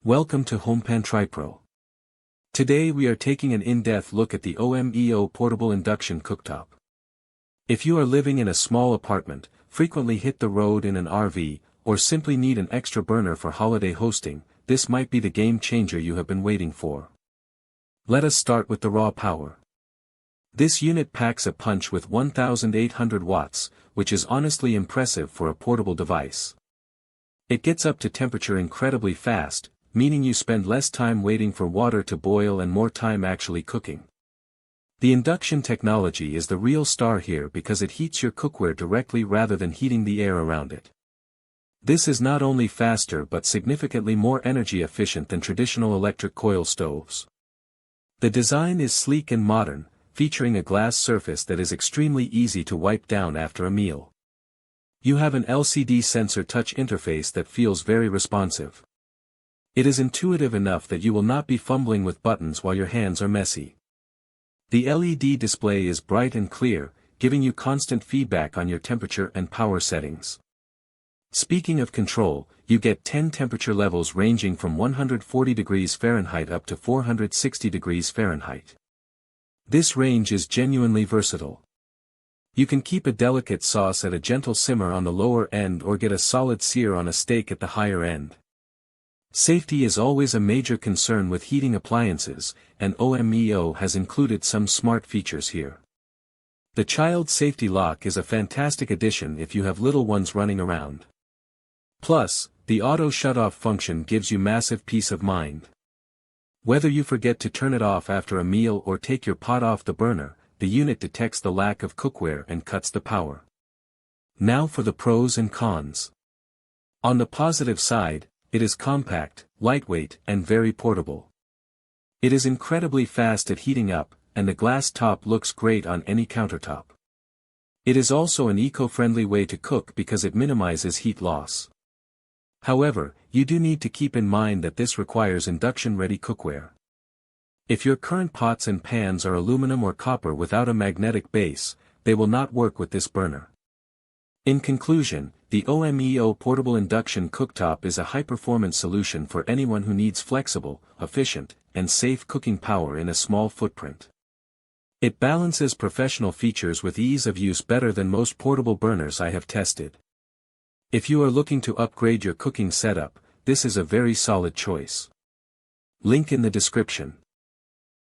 Welcome to HomePan TriPro. Today we are taking an in-depth look at the OMEO portable induction cooktop. If you are living in a small apartment, frequently hit the road in an RV, or simply need an extra burner for holiday hosting, this might be the game changer you have been waiting for. Let us start with the raw power. This unit packs a punch with 1,800 watts, which is honestly impressive for a portable device. It gets up to temperature incredibly fast, meaning you spend less time waiting for water to boil and more time actually cooking. The induction technology is the real star here because it heats your cookware directly rather than heating the air around it. This is not only faster but significantly more energy efficient than traditional electric coil stoves. The design is sleek and modern, featuring a glass surface that is extremely easy to wipe down after a meal. You have an LCD sensor touch interface that feels very responsive. It is intuitive enough that you will not be fumbling with buttons while your hands are messy. The LED display is bright and clear, giving you constant feedback on your temperature and power settings. Speaking of control, you get 10 temperature levels ranging from 140 degrees Fahrenheit up to 460 degrees Fahrenheit. This range is genuinely versatile. You can keep a delicate sauce at a gentle simmer on the lower end or get a solid sear on a steak at the higher end. Safety is always a major concern with heating appliances, and OMEO has included some smart features here. The child safety lock is a fantastic addition if you have little ones running around. Plus, the auto shutoff function gives you massive peace of mind. Whether you forget to turn it off after a meal or take your pot off the burner, the unit detects the lack of cookware and cuts the power. Now for the pros and cons. On the positive side, it is compact, lightweight, and very portable. It is incredibly fast at heating up, and the glass top looks great on any countertop. It is also an eco-friendly way to cook because it minimizes heat loss. However, you do need to keep in mind that this requires induction-ready cookware. If your current pots and pans are aluminum or copper without a magnetic base, they will not work with this burner. In conclusion, the OMEO portable induction cooktop is a high-performance solution for anyone who needs flexible, efficient, and safe cooking power in a small footprint. It balances professional features with ease of use better than most portable burners I have tested. If you are looking to upgrade your cooking setup, this is a very solid choice. Link in the description.